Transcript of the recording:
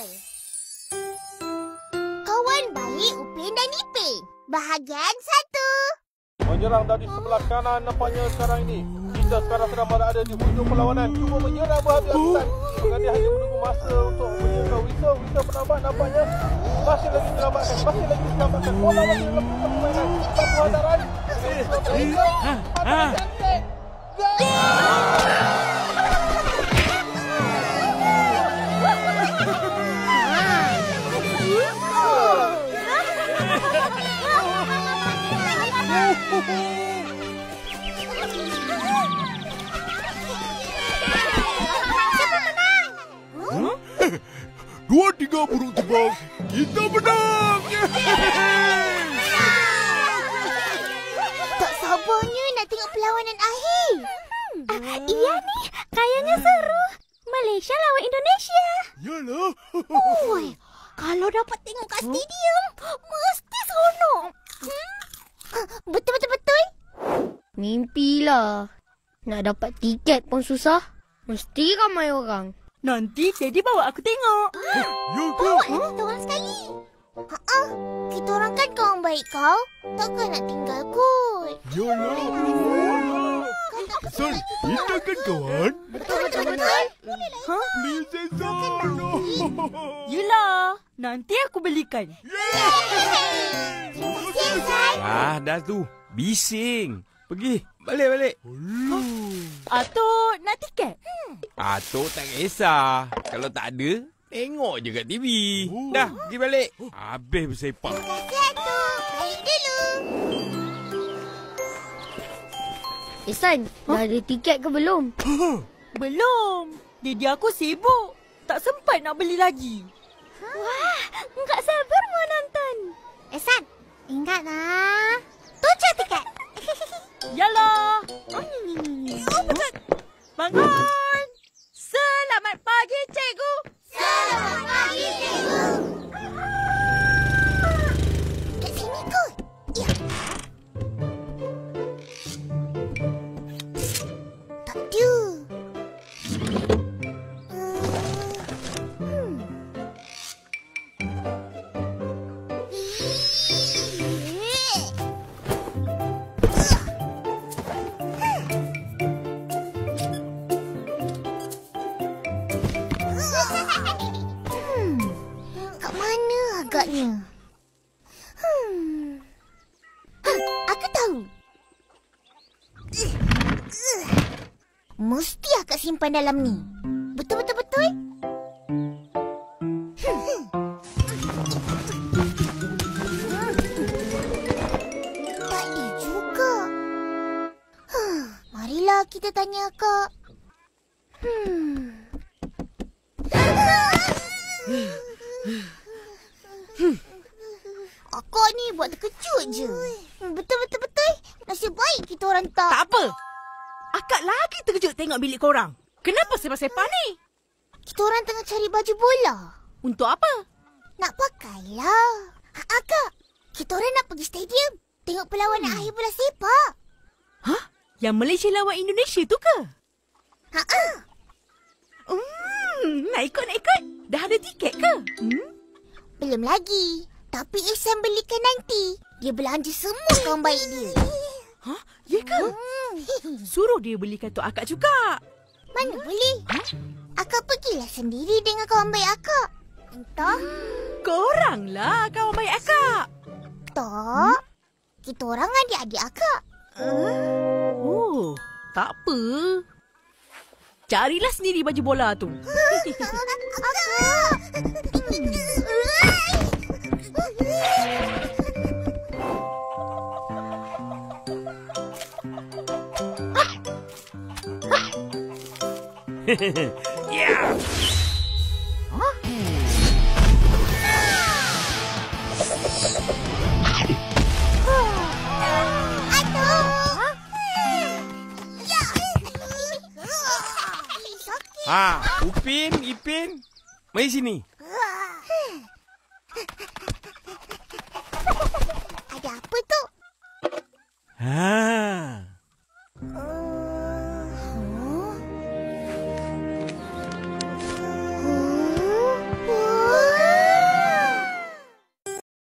Betul. Kawan baik Upin dan Ipin. Bahagian 1. Menyerang dari sebelah kanan nampaknya sekarang ini. Kita sekarang sedang berada di hujung perlawanan. Cuba menyerang berhabis-habisan. Pengadil hanya menunggu masa untuk menyerang Whistle. Whistle penampak nampaknya masih lagi diselamatkan. Bola masih dalam permainan. Satu hantaran. Cantik. Dua tiga burung terbang, kita menang! Tak sabarnya nak tengok perlawanan akhir. Iya nih, kayaknya seru. Malaysia lawan Indonesia. Yalah. Oi, kalau dapat tengok kat stadium, mesti seronok. Betul. Mimpilah. Nak dapat tiket pun susah. Mesti ramai orang. Nanti Daddy bawa aku tengok. Bawa lah kita orang sekali. Kita orang kan kawan baik kau. Takkan nak tinggal kot. Yalah. Son, kita kan kawan? Betul. Please, Son. Yelah, nanti aku belikan. Dah tu. Bising. Pergi. Balik. Atuk nak tiket? Atuk tak kisah. Kalau tak ada, tengok je kat TV. Dah, pergi balik. Habis bersepak. Satu. Balik dulu. San, dah ada tiket ke belum? Belum. Daddy aku sibuk. Tak sempat nak beli lagi. Wah, enggak sabar mau nonton. San, ingatlah. Tujuh tiket. Yalah. Bangun. Selamat pagi, cikgu. Selamat pagi, cikgu. Kat sini kot. Ya. Tak ada. Kat mana agaknya? Aku tahu. Mesti akak simpan dalam ni. Betul. Tak ada juga. Marilah kita tanya akak. Akak ni buat terkejut je. Betul. Nasib baik kita orang tak. Tak apa. Akak lagi terkejut tengok bilik korang. Kenapa sepah-sepah ni? Kita orang tengah cari baju bola. Untuk apa? Nak pakailah. Akak, kita orang nak pergi stadium. Tengok perlawanan akhir bola sepak. Hah? Yang Malaysia lawan Indonesia tu ke? Nak ikut. Dah ada tiket ke? Belum lagi. Tapi Ihsan belikan nanti. Dia belanja semua kawan baik dia. Hah? Ya ke? Suruh dia belikan untuk akak juga. Mana boleh? Akak pergilah sendiri dengan kawan baik akak. Entah. Koranglah kawan baik akak. Tak. Kita orang adik-adik akak. Oh, tak apa. Carilah sendiri baju bola tu. Yeah. Upin, Ipin, mari sini. Ada apa tu?